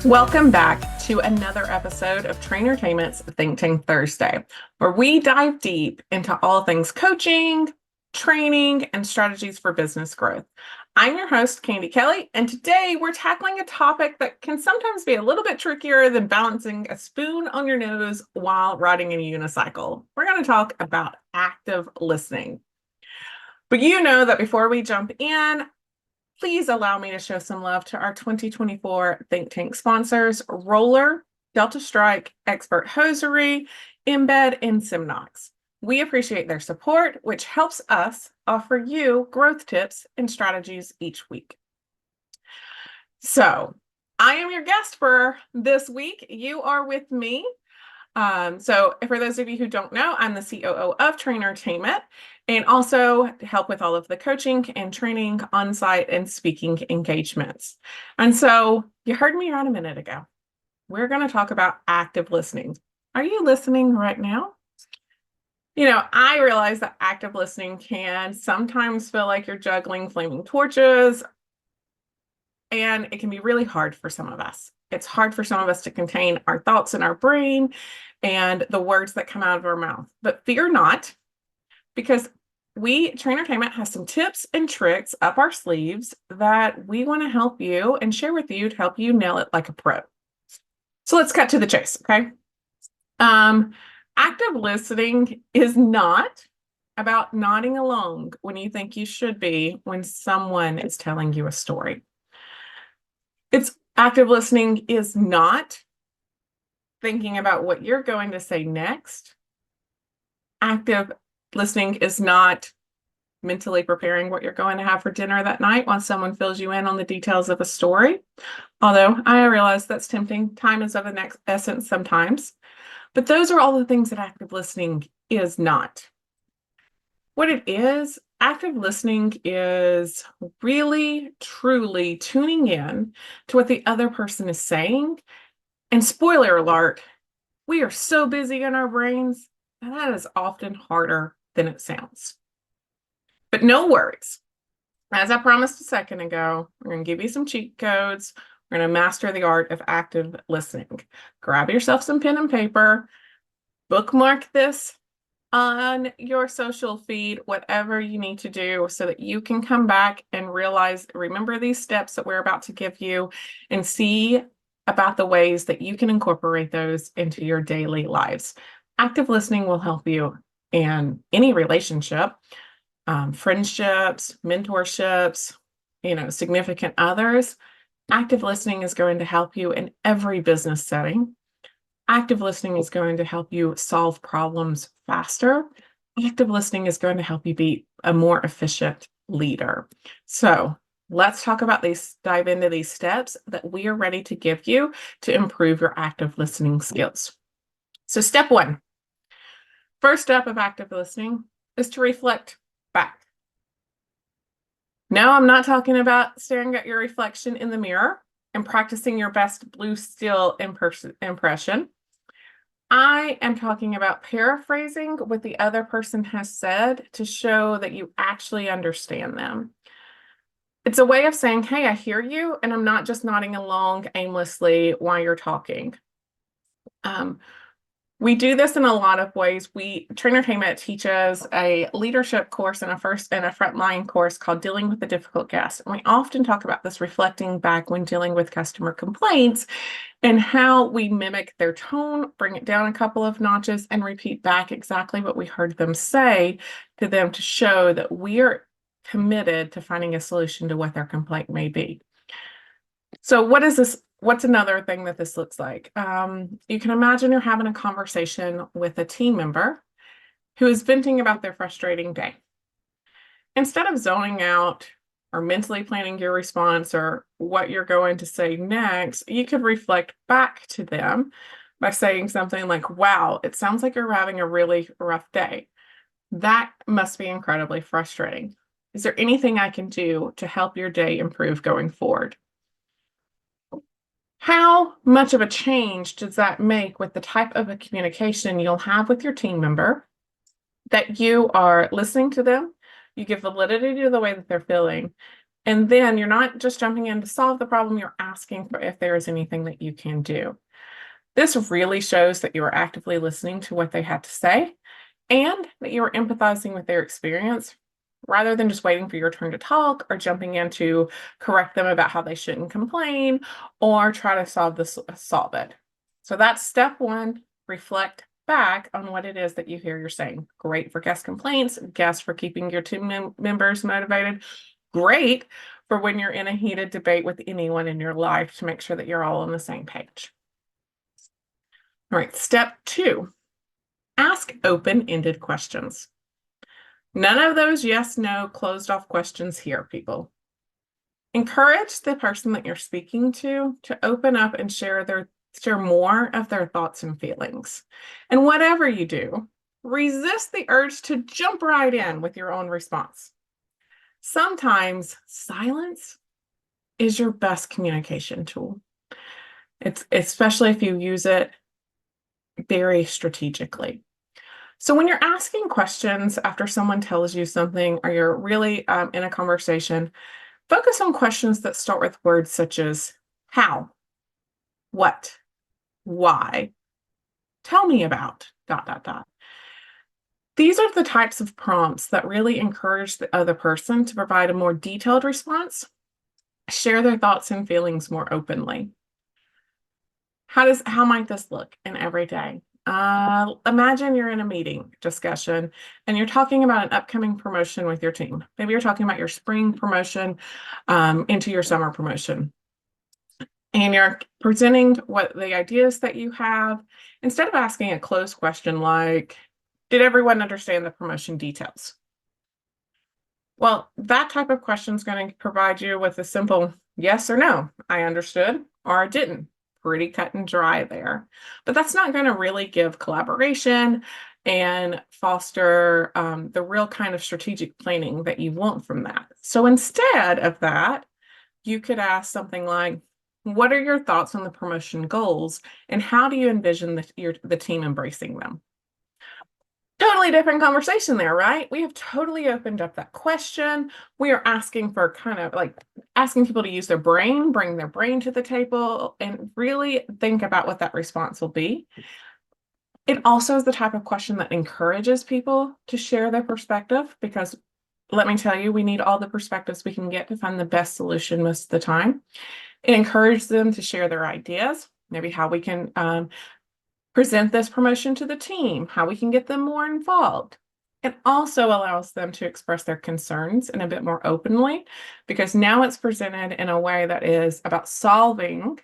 Welcome back to another episode of TrainerTainment's ThinkTank Thursday, where we dive deep into all things coaching, training, and strategies for business growth. I'm your host, Candi Kelley, and today we're tackling a topic that can sometimes be a little bit trickier than balancing a spoon on your nose while riding in a unicycle. We're going to talk about active listening. But you know that before we jump in, please allow me to show some love to our 2024 Think Tank sponsors, Roller, Delta Strike, Expert Hosiery, Embed, and Simnox. We appreciate their support, which helps us offer you growth tips and strategies each week. So, I am your guest for this week. You are with me. So for those of you who don't know, I'm the COO of TrainerTainment and also help with all of the coaching and training on-site and speaking engagements. And so you heard me around a minute ago. We're going to talk about active listening. Are you listening right now? You know, I realize that active listening can sometimes feel like you're juggling flaming torches, and it can be really hard for some of us. It's hard for some of us to contain our thoughts in our brain and the words that come out of our mouth. But fear not, because TrainerTainment has some tips and tricks up our sleeves that we want to help you and share with you to help you nail it like a pro. So let's cut to the chase, okay? Active listening is not about nodding along when you think you should be when someone is telling you a story. Active listening is not thinking about what you're going to say next. Active listening is not mentally preparing what you're going to have for dinner that night while someone fills you in on the details of a story. Although I realize that's tempting. Time is of the essence sometimes. But those are all the things that active listening is not. What it is, active listening is really, truly tuning in to what the other person is saying. And spoiler alert, we are so busy in our brains, and that is often harder than it sounds. But no worries. As I promised a second ago, we're going to give you some cheat codes. We're going to master the art of active listening. Grab yourself some pen and paper, bookmark this on your social feed, whatever you need to do so that you can come back and remember these steps that we're about to give you and see about the ways that you can incorporate those into your daily lives. Active listening will help you in any relationship, friendships, mentorships, significant others. Active listening is going to help you in every business setting. Active listening is going to help you solve problems faster. Active listening is going to help you be a more efficient leader. So let's talk about dive into these steps that we are ready to give you to improve your active listening skills. So step one, first step of active listening is to reflect back. Now, I'm not talking about staring at your reflection in the mirror and practicing your best blue steel impression. I am talking about paraphrasing what the other person has said to show that you actually understand them. It's a way of saying, hey, I hear you, and I'm not just nodding along aimlessly while you're talking. We do this in a lot of ways. TrainerTainment teaches a leadership course and a frontline course called Dealing with the Difficult Guest. And we often talk about this reflecting back when dealing with customer complaints and how we mimic their tone, bring it down a couple of notches, and repeat back exactly what we heard them say to them to show that we are committed to finding a solution to what their complaint may be. So what is this? What's another thing that this looks like? You can imagine you're having a conversation with a team member who is venting about their frustrating day. Instead of zoning out or mentally planning your response or what you're going to say next, you could reflect back to them by saying something like, wow, it sounds like you're having a really rough day. That must be incredibly frustrating. Is there anything I can do to help your day improve going forward? How much of a change does that make with the type of a communication you'll have with your team member, that you are listening to them, you give validity to the way that they're feeling, And then you're not just jumping in to solve the problem, you're asking for if there is anything that you can do. This really shows that you are actively listening to what they had to say and that you are empathizing with their experience rather than just waiting for your turn to talk or jumping in to correct them about how they shouldn't complain or try to solve it. So that's step one. Reflect back on what it is that you hear you're saying. Great for guest complaints, guest for keeping your team members motivated. Great for when you're in a heated debate with anyone in your life to make sure that you're all on the same page. All right, step two, ask open-ended questions. None of those yes, no, closed off questions here, people. Encourage the person that you're speaking to open up and share more of their thoughts and feelings. And whatever you do, resist the urge to jump right in with your own response. Sometimes silence is your best communication tool. It's especially if you use it very strategically. So when you're asking questions after someone tells you something or you're really in a conversation, focus on questions that start with words such as how, what, why, tell me about, ... These are the types of prompts that really encourage the other person to provide a more detailed response, share their thoughts and feelings more openly. How might this look in every day? Imagine you're in a meeting discussion and you're talking about an upcoming promotion with your team. Maybe you're talking about your spring promotion into your summer promotion. And you're presenting what the ideas that you have. Instead of asking a closed question like, did everyone understand the promotion details? Well, that type of question is going to provide you with a simple yes or no. I understood or I didn't. Pretty cut and dry there. But that's not going to really give collaboration and foster the real kind of strategic planning that you want from that. So instead of that, you could ask something like, what are your thoughts on the promotion goals and how do you envision the team embracing them? Totally different conversation there, right? We have totally opened up that question. We are asking for kind of like asking people to use their brain, bring their brain to the table, and really think about what that response will be. It also is the type of question that encourages people to share their perspective because let me tell you, we need all the perspectives we can get to find the best solution most of the time. It encourages them to share their ideas, maybe how we can present this promotion to the team, how we can get them more involved. It also allows them to express their concerns in a bit more openly because now it's presented in a way that is about solving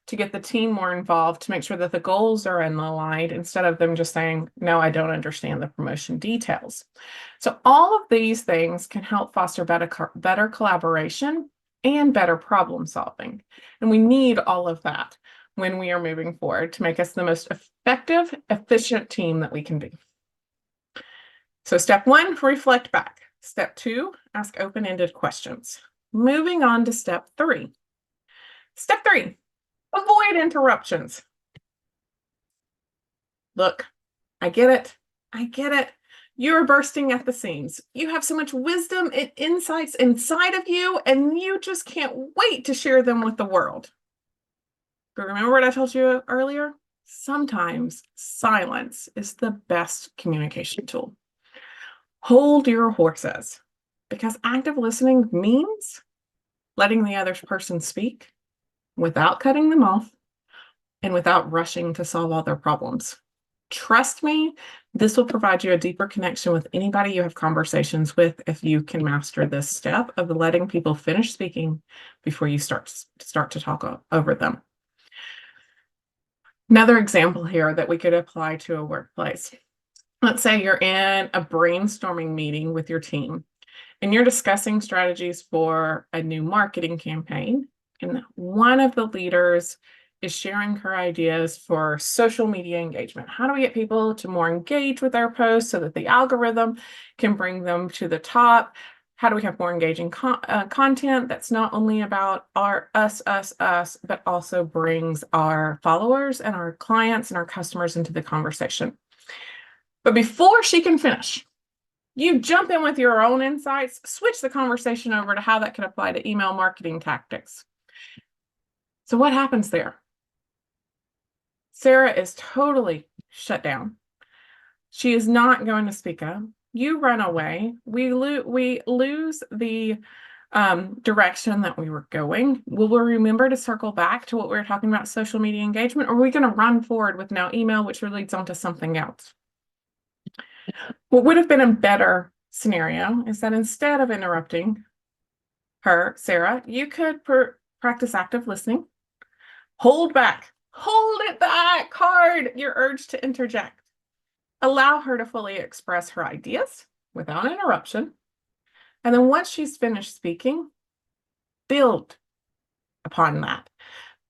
to get the team more involved to make sure that the goals are in aligned instead of them just saying, no, I don't understand the promotion details. So all of these things can help foster better collaboration and better problem solving. And we need all of that when we are moving forward to make us the most effective, efficient team that we can be. So step one, reflect back. Step two, ask open-ended questions. Moving on to step three. Step three, avoid interruptions. Look, I get it. I get it. You're bursting at the seams. You have so much wisdom and insights inside of you, and you just can't wait to share them with the world. But remember what I told you earlier? Sometimes silence is the best communication tool. Hold your horses, because active listening means letting the other person speak without cutting them off and without rushing to solve all their problems. Trust me, this will provide you a deeper connection with anybody you have conversations with if you can master this step of letting people finish speaking before you start to talk over them. Another example here that we could apply to a workplace. Let's say you're in a brainstorming meeting with your team and you're discussing strategies for a new marketing campaign. And one of the leaders is sharing her ideas for social media engagement. How do we get people to more engage with our posts so that the algorithm can bring them to the top? How do we have more engaging content that's not only about us, but also brings our followers and our clients and our customers into the conversation? But before she can finish, You jump in with your own insights, switch the conversation over to how that can apply to email marketing tactics. So what happens there? Sarah is totally shut down. She is not going to speak up. You run away. We lose the direction that we were going. Will we remember to circle back to what we were talking about, social media engagement, or are we going to run forward with now email, which leads on to something else? What would have been a better scenario is that instead of interrupting her, Sarah, you could practice active listening. Hold back. Hold it back hard, your urge to interject. Allow her to fully express her ideas without interruption. And then once she's finished speaking, build upon that.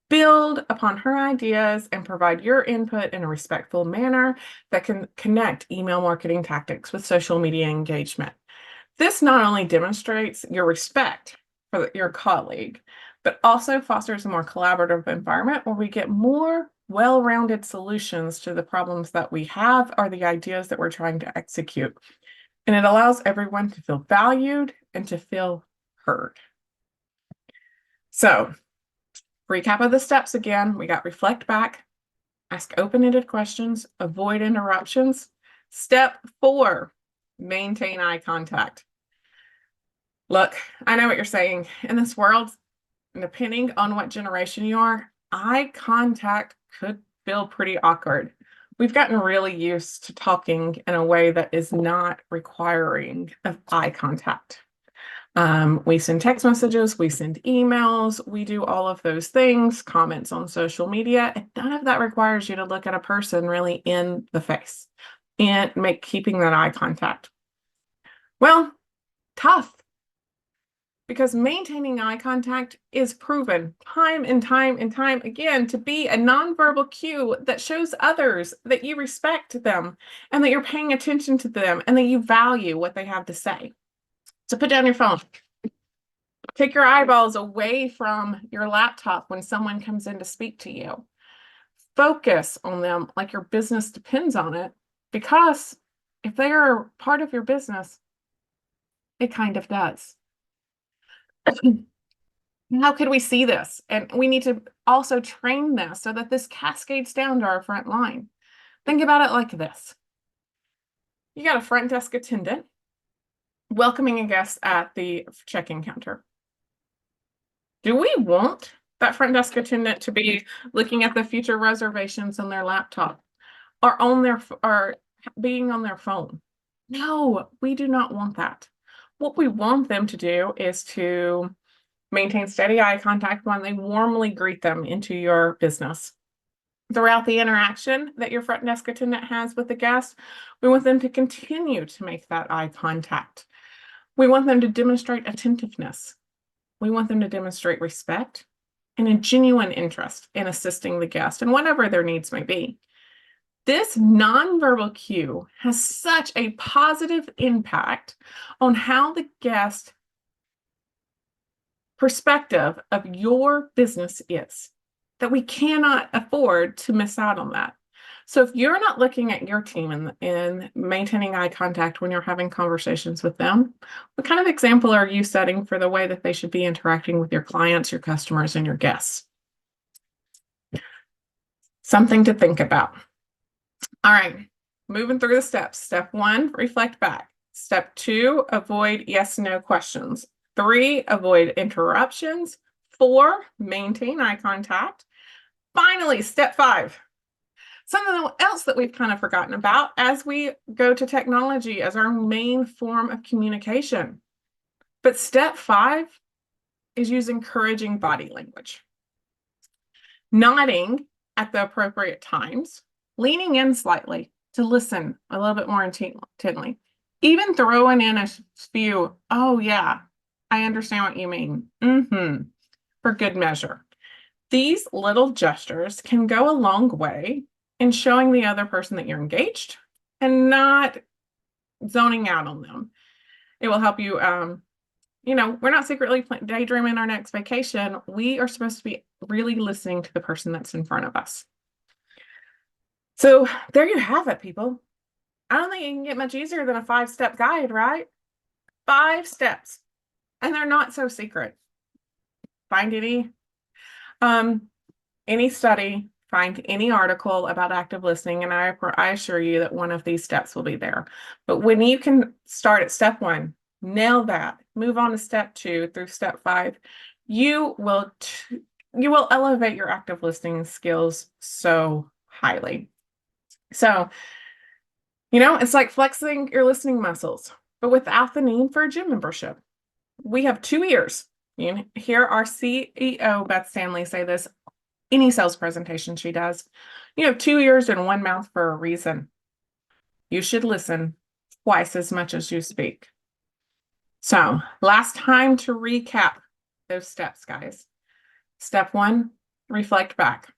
Build upon her ideas and provide your input in a respectful manner that can connect email marketing tactics with social media engagement. This not only demonstrates your respect for your colleague, but also fosters a more collaborative environment where we get more well-rounded solutions to the problems that we have or the ideas that we're trying to execute. And it allows everyone to feel valued and to feel heard. So, recap of the steps again, we got reflect back, ask open-ended questions, avoid interruptions. Step 4, maintain eye contact. Look, I know what you're saying. In this world, depending on what generation you are, eye contact could feel pretty awkward. We've gotten really used to talking in a way that is not requiring of eye contact. We send text messages, we send emails, we do all of those things, comments on social media, and none of that requires you to look at a person really in the face and keeping that eye contact. Well, tough. Because maintaining eye contact is proven time and time and time again to be a nonverbal cue that shows others that you respect them and that you're paying attention to them and that you value what they have to say. So put down your phone. Take your eyeballs away from your laptop when someone comes in to speak to you. Focus on them like your business depends on it, because if they are part of your business, it kind of does. How could we see this? And we need to also train this so that this cascades down to our front line. Think about it like this. You got a front desk attendant welcoming a guest at the check-in counter. Do we want that front desk attendant to be looking at the future reservations on their laptop or being on their phone? No, we do not want that. What we want them to do is to maintain steady eye contact when they warmly greet them into your business. Throughout the interaction that your front desk attendant has with the guest, we want them to continue to make that eye contact. We want them to demonstrate attentiveness. We want them to demonstrate respect and a genuine interest in assisting the guest and whatever their needs may be. This nonverbal cue has such a positive impact on how the guest perspective of your business is, that we cannot afford to miss out on that. So if you're not looking at your team and maintaining eye contact when you're having conversations with them, what kind of example are you setting for the way that they should be interacting with your clients, your customers, and your guests? Something to think about. All right, moving through the steps. Step 1, reflect back. Step 2, avoid yes/no questions. 3, avoid interruptions. 4, maintain eye contact. Finally, step 5. Something else that we've kind of forgotten about as we go to technology as our main form of communication. But step 5 is use encouraging body language. Nodding at the appropriate times, leaning in slightly to listen a little bit more intently, even throwing in a few, oh yeah, I understand what you mean, for good measure. These little gestures can go a long way in showing the other person that you're engaged and not zoning out on them. It will help you, we're not secretly daydreaming our next vacation. We are supposed to be really listening to the person that's in front of us. So there you have it, people. I don't think it can get much easier than a 5-step guide, right? 5 steps. And they're not so secret. Find any study, find any article about active listening, and I assure you that one of these steps will be there. But when you can start at step 1, nail that, move on to step 2 through step 5, you will elevate your active listening skills so highly. So, it's like flexing your listening muscles, but without the need for a gym membership. We have 2 ears. You hear our CEO, Beth Stanley, say this any sales presentation she does. You have 2 ears and 1 mouth for a reason. You should listen twice as much as you speak. So, last time to recap those steps, guys. Step 1, reflect back.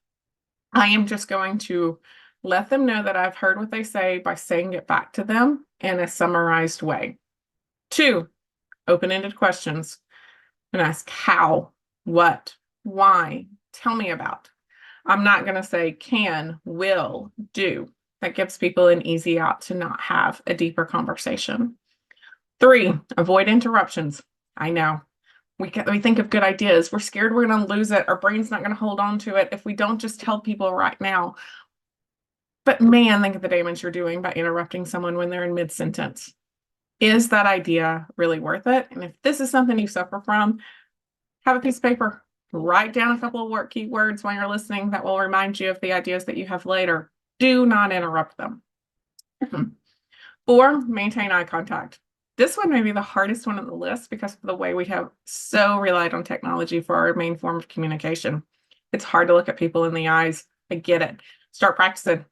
I am just going to let them know that I've heard what they say by saying it back to them in a summarized way. 2, open-ended questions and ask how, what, why, tell me about. I'm not going to say can, will, do. That gives people an easy out to not have a deeper conversation. 3, avoid interruptions. I know. We think of good ideas. We're scared we're going to lose it. Our brain's not going to hold on to it if we don't just tell people right now. But man, think of the damage you're doing by interrupting someone when they're in mid-sentence. Is that idea really worth it? And if this is something you suffer from, have a piece of paper. Write down a couple of work keywords while you're listening that will remind you of the ideas that you have later. Do not interrupt them. 4, maintain eye contact. This one may be the hardest one on the list because of the way we have so relied on technology for our main form of communication. It's hard to look at people in the eyes. I get it. Start practicing.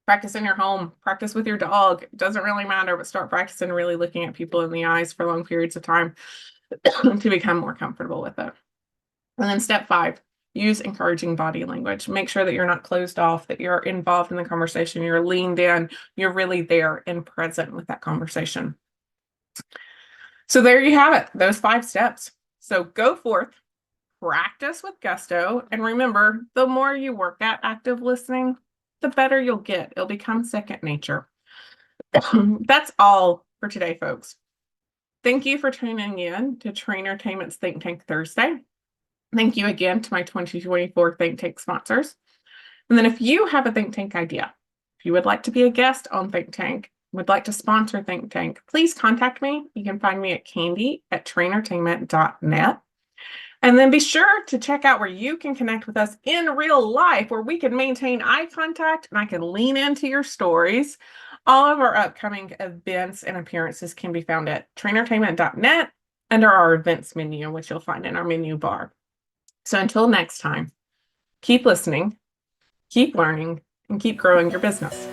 Practice in your home. Practice with your dog. It doesn't really matter, but start practicing really looking at people in the eyes for long periods of time to become more comfortable with it. And then step 5, use encouraging body language. Make sure that you're not closed off, that you're involved in the conversation, you're leaned in, you're really there and present with that conversation. So there you have it, those 5 steps. So go forth, practice with gusto, and remember, the more you work at active listening, the better you'll get. It'll become second nature. That's all for today, folks. Thank you for tuning in to TrainerTainment's Think Tank Thursday. Thank you again to my 2024 Think Tank sponsors. And then if you have a Think Tank idea, if you would like to be a guest on Think Tank, would like to sponsor Think Tank, please contact me. You can find me at Candi@TrainerTainment.net. And then be sure to check out where you can connect with us in real life, where we can maintain eye contact and I can lean into your stories. All of our upcoming events and appearances can be found at TrainerTainment.net under our events menu, which you'll find in our menu bar. So until next time, keep listening, keep learning, and keep growing your business.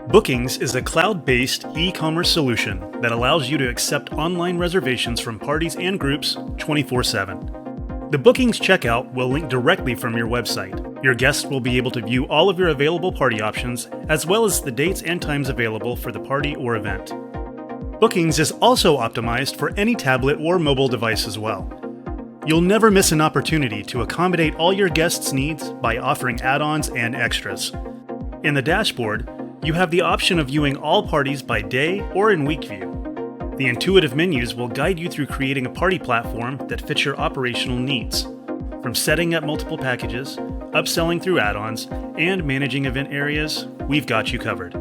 Bookings is a cloud-based e-commerce solution that allows you to accept online reservations from parties and groups 24/7. The Bookings checkout will link directly from your website. Your guests will be able to view all of your available party options, as well as the dates and times available for the party or event. Bookings is also optimized for any tablet or mobile device as well. You'll never miss an opportunity to accommodate all your guests' needs by offering add-ons and extras. In the dashboard, You have the option of viewing all parties by day or in week view. The intuitive menus will guide you through creating a party platform that fits your operational needs. From setting up multiple packages, upselling through add-ons, and managing event areas, we've got you covered.